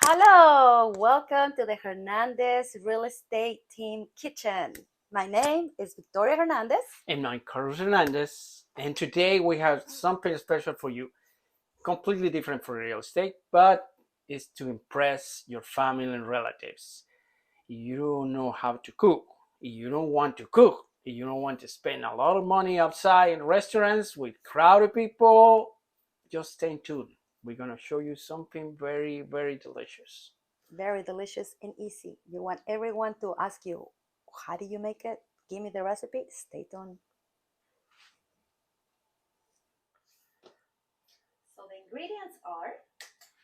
Hello, welcome to the Hernandez Real Estate Team Kitchen. My name is Victoria Hernandez. And I'm Carlos Hernandez. And today we have something special for you. Completely different for real estate, but it's to impress your family and relatives. You don't know how to cook. You don't want to cook. You don't want to spend a lot of money outside in restaurants with crowded people. Just stay tuned. We're going to show you something very, very delicious. Very delicious and easy. You want everyone to ask you, how do you make it? Give me the recipe. Stay tuned. So the ingredients are,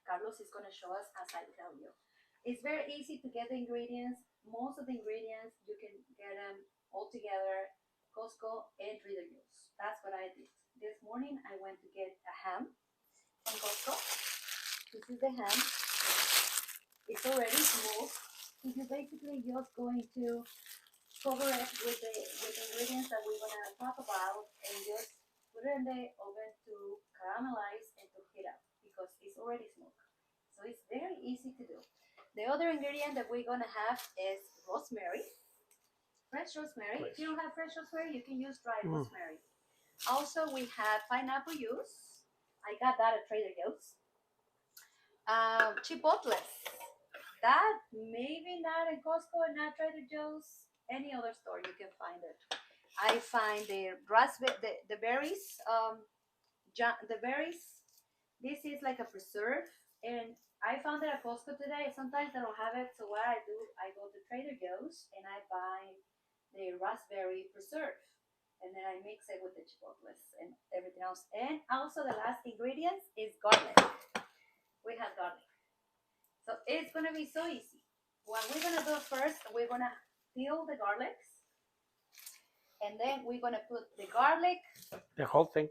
Carlos is going to show us as I tell you. It's very easy to get the ingredients. Most of the ingredients, you can get them all together, Costco and Trader Joe's. That's what I did. This morning I went to get a ham from Costco. This is the ham. It's already smoked. So you're basically just going to cover it with the ingredients that we're gonna talk about and just put it in the oven to caramelize and to heat up because it's already smoked. So it's very easy to do. The other ingredient that we're gonna have is rosemary, fresh rosemary. If you don't have fresh rosemary, you can use dried rosemary. Also, we have pineapple juice. I got that at Trader Joe's. Chipotle. That maybe not in Costco and not Trader Joe's. Any other store you can find it. I find the raspberry, the berries, the berries. This is like a preserve, and I found it at Costco today. Sometimes they don't have it, so what I do, I go to Trader Joe's and I buy the raspberry preserve, and then I mix it with the chipotles and everything else. And also the last ingredient is garlic. We have garlic. So it's gonna be so easy. What we're gonna do first, we're gonna peel the garlics, and then we're gonna put the garlic. The whole thing.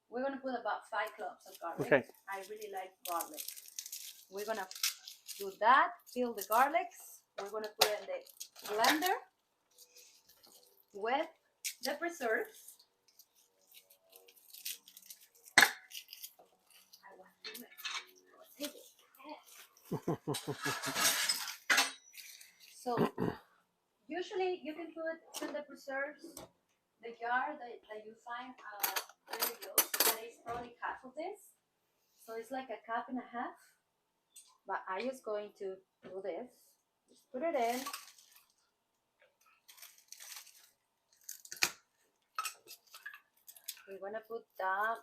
We're gonna put about 5 cloves of garlic. Okay. I really like garlic. We're gonna do that. Peel the garlics. We're gonna put it in the blender with the preserves. I want to do it. I was thinking. So usually you can put in the preserves the jar that you find very close, that is probably half of this. So it's like a cup and a half. But I just going to do this. Just put it in. We're gonna put the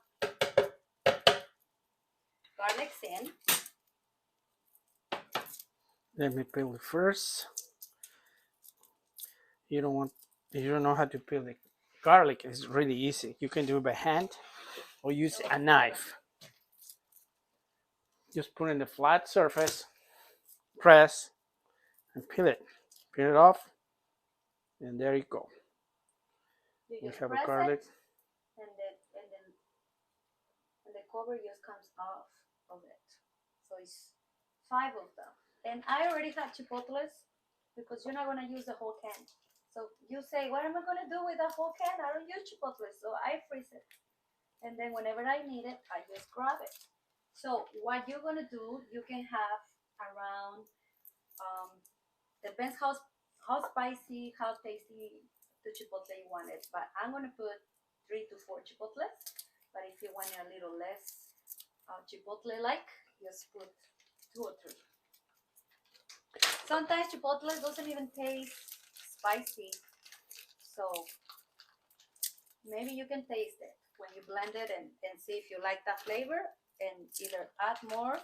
garlics in. Let me peel it first. You don't know how to peel the garlic. It's really easy. You can do it by hand or use a knife. Just put it in the flat surface, press, and peel it. Peel it off, and there you go. You We have a garlic. And the cover just comes off of it. So it's 5 of them. And I already have chipotles because you're not gonna use the whole can. So you say, what am I gonna do with the whole can? I don't use chipotles, so I freeze it. And then whenever I need it, I just grab it. So what you're gonna do, you can have around, depends how spicy, how tasty the chipotle you want it. But I'm gonna put 3 to 4 chipotles. But if you want it a little less chipotle-like, just put 2 or 3. Sometimes chipotle doesn't even taste spicy, so maybe you can taste it when you blend it and see if you like that flavor and either add more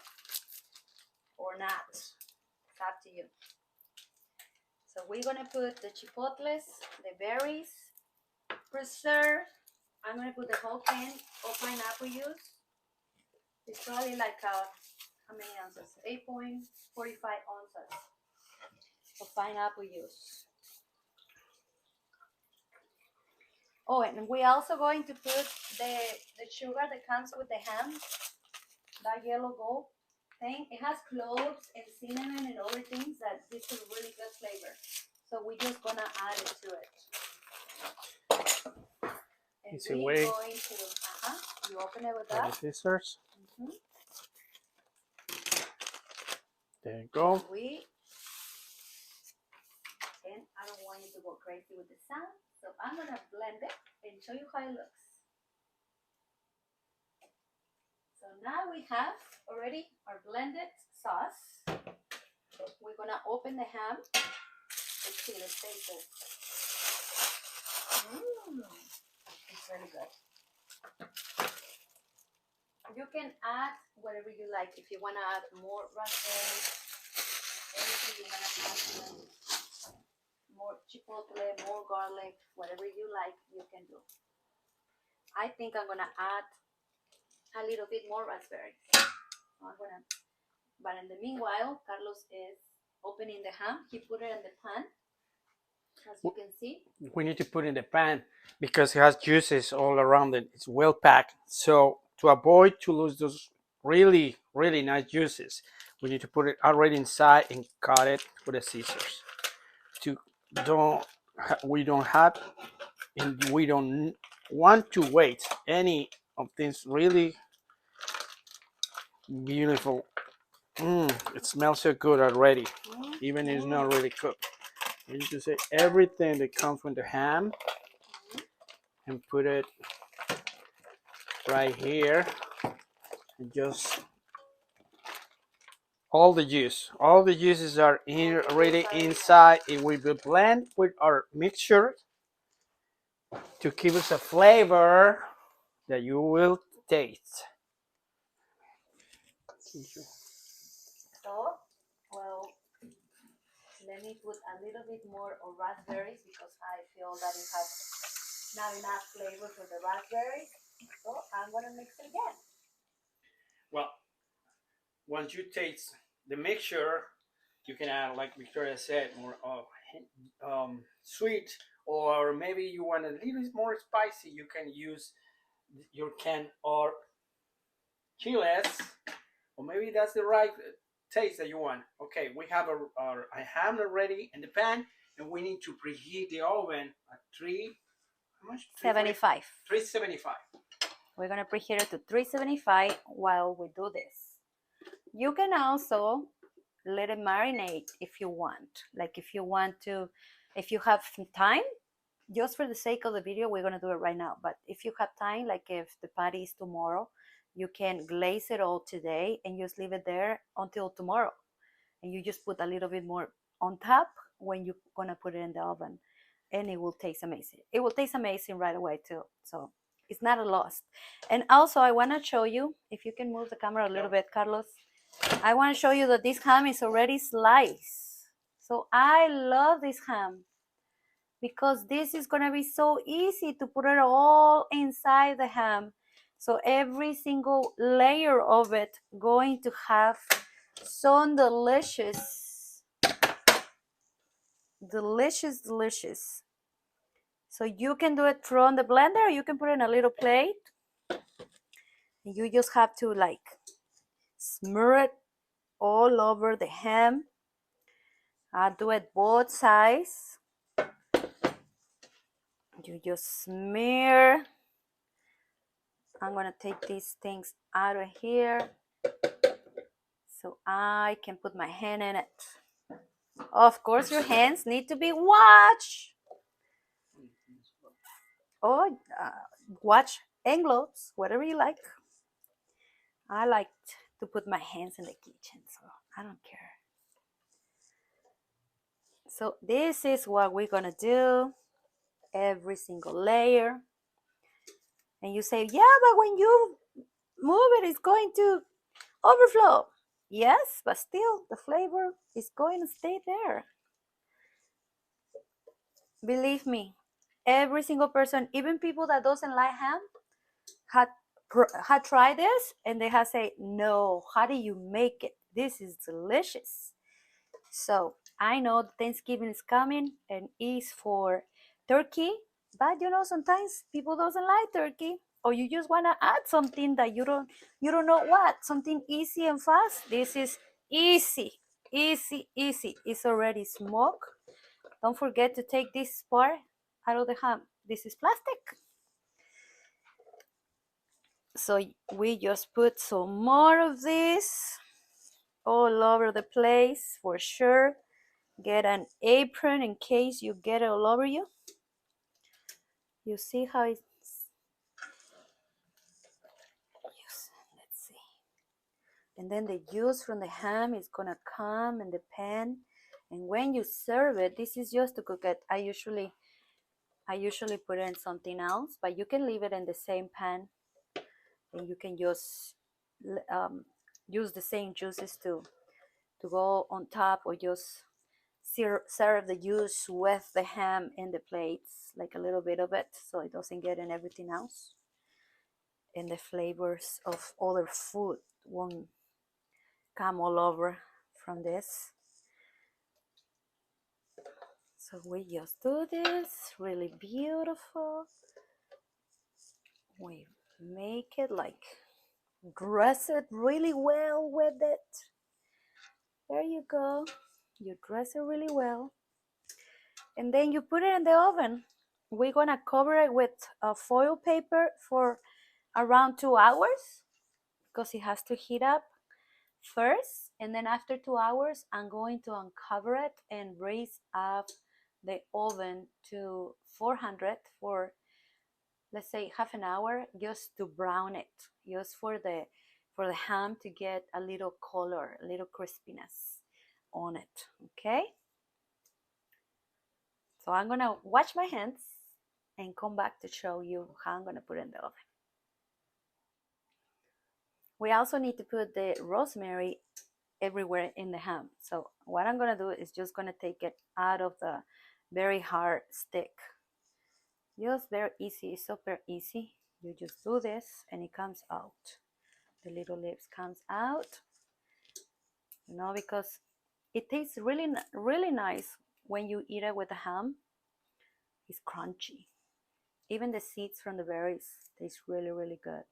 or not. It's up to you. So we're gonna put the chipotles, the berries, preserve. I'm gonna put the whole can of pineapple juice. It's probably like how many ounces? 8.45 ounces of pineapple juice. Oh, and we're also going to put the sugar that comes with the ham, that yellow gold thing. It has cloves and cinnamon and other things that gives a really good flavor. So we're just gonna add it to it. And Easy we're way. going to, you open it with that. The scissors. There you go. And I don't want you to go crazy with the sound, so I'm gonna blend it and show you how it looks. So now we have already our blended sauce. We're gonna open the ham. Let's see, let's taste it. It's really good. You can add whatever you like. If you wanna add more raspberry, anything you wanna add, more chipotle, more garlic, whatever you like, you can do. I think I'm gonna add a little bit more raspberry. But in the meanwhile, Carlos is opening the ham. He put it in the pan, as you can see. We need to put it in the pan because it has juices all around it. It's well packed. So to avoid to lose those really, really nice juices, we need to put it already inside and cut it with the scissors. We don't have, and we don't want to wait any of these really beautiful. It smells so good already, even if it's not really cooked. We need to say everything that comes from the ham and put it right here, and just all the juices are already inside. It will be blended with our mixture to give us a flavor that you will taste. So, well, let me put a little bit more of raspberries because I feel that it has not enough flavor for the raspberries. So I'm gonna mix it again. Well, once you taste the mixture, you can add, like Victoria said, more sweet, or maybe you want a little more spicy. You can use your can or chiles, or maybe that's the right taste that you want. Okay, we have our ham already in the pan, and we need to preheat the oven at 375. 375. We're gonna preheat it to 375 while we do this. You can also let it marinate if you want. Like if you have time, just for the sake of the video, we're gonna do it right now. But if you have time, like if the party is tomorrow, you can glaze it all today and just leave it there until tomorrow. And you just put a little bit more on top when you're gonna put it in the oven. And it will taste amazing. It will taste amazing right away too. So it's not a loss. And also I wanna show you, if you can move the camera a little bit, Carlos. I wanna show you that this ham is already sliced. So I love this ham because this is gonna be so easy to put it all inside the ham. So every single layer of it going to have some delicious. So you can do it from the blender, or you can put it in a little plate. And you just have to like smear it all over the ham. I'll do it both sides. You just smear. I'm gonna take these things out of here so I can put my hand in it. Of course, your hands need to be washed. Or wash and gloves, whatever you like. I like to put my hands in the kitchen, so I don't care. So this is what we're gonna do, every single layer. And you say, yeah, but when you move it, it's going to overflow. Yes, but still the flavor is going to stay there. Believe me, every single person, even people that doesn't like ham, had tried this and they have said, no, how do you make it? This is delicious. So I know Thanksgiving is coming and is for turkey, but you know, sometimes people doesn't like turkey, or you just want to add something that you don't know what, something easy and fast. This is easy. It's already smoked. Don't forget to take this part out of the ham. This is plastic. So we just put some more of this all over the place for sure. Get an apron in case you get it all over you. You see how it's, yes, let's see. And then the juice from the ham is gonna come in the pan. And when you serve it, this is just to cook it. I usually put it in something else, but you can leave it in the same pan, and you can just use the same juices to go on top, or just serve the juice with the ham in the plates, like a little bit of it, so it doesn't get in everything else. And the flavors of other food won't come all over from this. So we just do this really beautiful. We make it like dress it really well with it. There you go. You dress it really well. And then you put it in the oven. We're gonna cover it with a foil paper for around 2 hours because it has to heat up first. And then after 2 hours, I'm going to uncover it and raise up the oven to 400 for, let's say, half an hour, just to brown it, just for the ham to get a little color, a little crispiness on it. Okay, so I'm gonna wash my hands and come back to show you how I'm gonna put it in the oven. We also need to put the rosemary everywhere in the ham. So what I'm gonna do is just gonna take it out of the very hard stick. Just very easy, super easy. You just do this and it comes out. The little leaves comes out, because it tastes really, really nice when you eat it with the ham. It's crunchy. Even the seeds from the berries taste really, really good.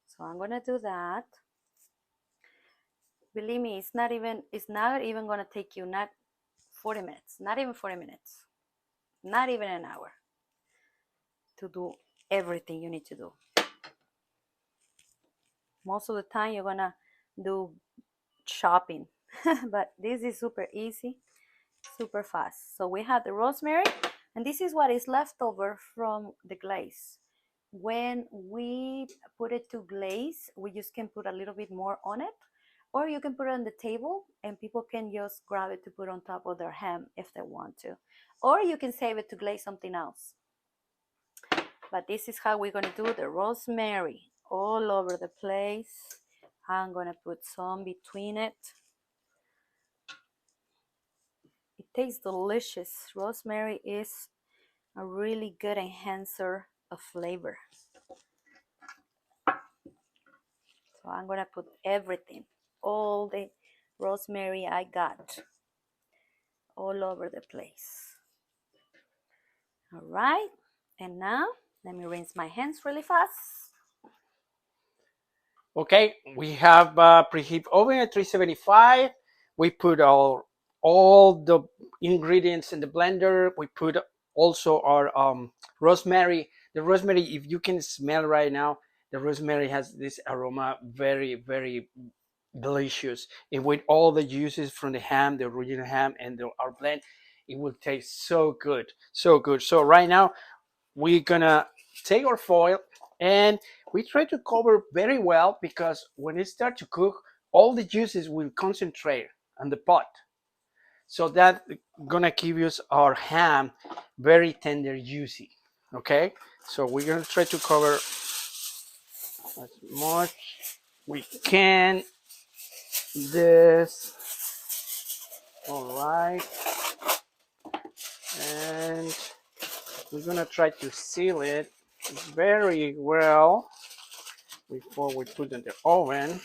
So I'm gonna do that. Believe me, it's not even gonna take you not 40 minutes, not even 40 minutes, not even an hour to do everything you need to do. Most of the time you're gonna do chopping, but this is super easy, super fast. So we have the rosemary, and this is what is left over from the glaze. When we put it to glaze, we just can put a little bit more on it, or you can put it on the table and people can just grab it to put on top of their ham if they want to, or you can save it to glaze something else. But this is how we're going to do the rosemary all over the place. I'm going to put some between it. It tastes delicious. Rosemary is a really good enhancer of flavor. So I'm going to put everything, all the rosemary I got, all over the place. All right, and now let me rinse my hands really fast. Okay, we have preheat oven at 375. We put all the ingredients in the blender. We put also our rosemary. The rosemary, if you can smell right now, the rosemary has this aroma, very, very delicious. And with all the juices from the ham, the original ham, and our blend, it will taste so good, so good. So right now, we're gonna take our foil and we try to cover very well, because when it starts to cook, all the juices will concentrate on the pot. So that gonna give us our ham very tender, juicy. Okay, so we're gonna try to cover as much we can this. All right, and we're gonna try to seal it very well before we put it in the oven.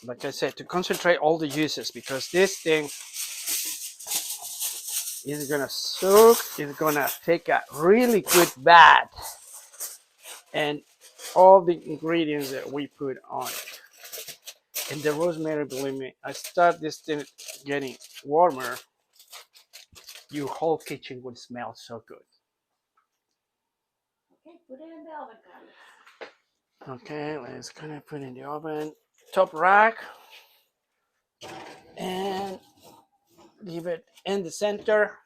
Like I said, to concentrate all the juices, because this thing is gonna soak, it's gonna take a really good bath, and all the ingredients that we put on it. And the rosemary, believe me, I start this thing getting warmer, your whole kitchen would smell so good. Okay, put it in the oven, Carlos. Okay, let's kind of put it in the oven. Top rack. and leave it in the center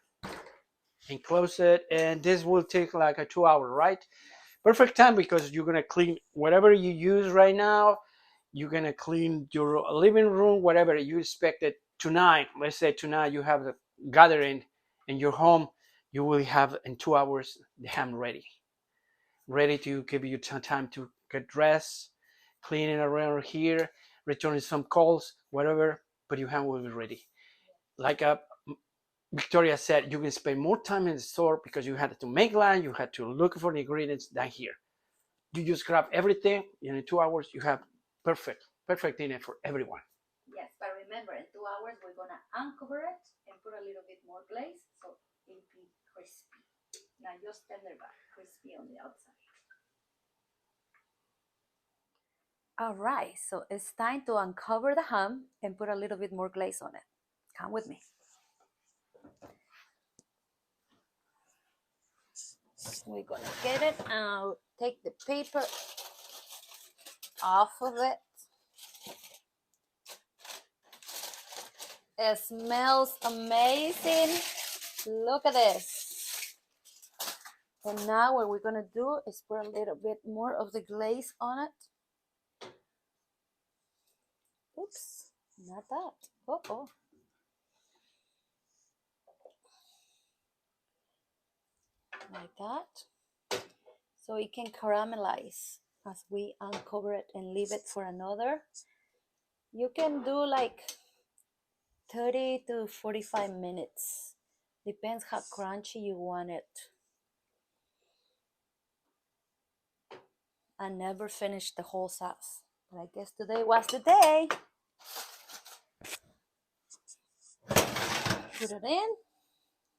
and close it. And this will take like a 2 hour, right? Perfect time because you're gonna clean whatever you use right now. You're gonna clean your living room, whatever you expected tonight. Let's say tonight you have a gathering in your home. You will have in 2 hours the ham ready to give you time to get dressed, cleaning around here, returning some calls, whatever. But your ham will be ready. Like Victoria said, you can spend more time in the store because you had to make line, you had to look for the ingredients than here. You just grab everything, and in 2 hours you have perfect dinner for everyone. Yes, but remember, in 2 hours we're gonna uncover it and put a little bit more glaze so it'll be crispy. Not just tender, but crispy on the outside. All right, so it's time to uncover the ham and put a little bit more glaze on it. Come with me. We're gonna get it out, take the paper off of it. It smells amazing. Look at this. And now what we're gonna do is put a little bit more of the glaze on it. Oops, not that. Uh-oh. Like that. So it can caramelize as we uncover it and leave it for another. You can do like 30 to 45 minutes. Depends how crunchy you want it. I never finished the whole sauce, but I guess today was the day. Put it in,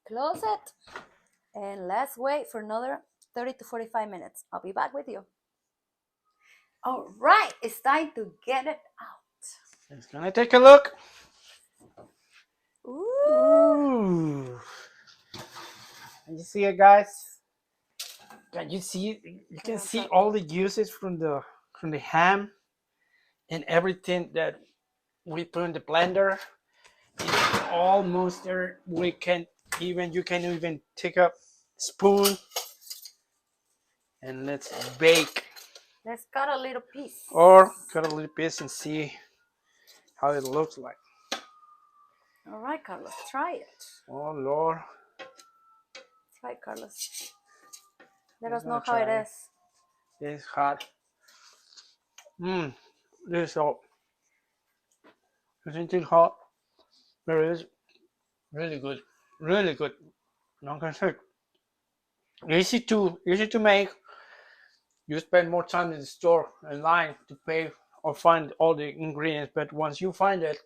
close it, and let's wait for another 30 to 45 minutes. I'll be back with you. All right, it's time to get it out. It's gonna take a look. Ooh. Ooh. Can you see it, guys? Can you see? You can see all the uses from the ham and everything that we put in the blender. It's almost there. You can even take a spoon and let's bake. Let's cut a little piece. Or cut a little piece and see how it looks like. All right, Carlos, try it. Oh Lord. Try it, Carlos. Let us know how it is. It's hot. This is hot. Isn't it hot? There is really good. Really good. Like I said, easy to make. You spend more time in the store in line to pay or find all the ingredients, but once you find it,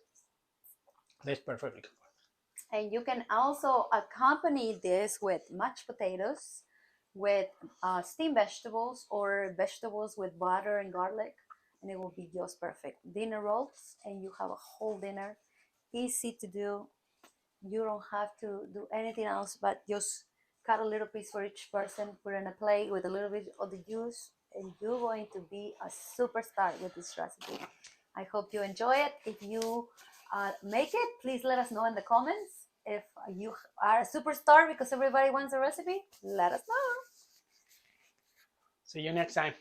it's perfectly good. And you can also accompany this with mashed potatoes, with steamed vegetables, or vegetables with butter and garlic, and it will be just perfect. Dinner rolls, and you have a whole dinner. Easy to do. You don't have to do anything else but just cut a little piece for each person, put in a plate with a little bit of the juice, and you're going to be a superstar with this recipe. I hope you enjoy it. If you make it, please let us know in the comments. If you are a superstar because everybody wants a recipe, let us know. See you next time.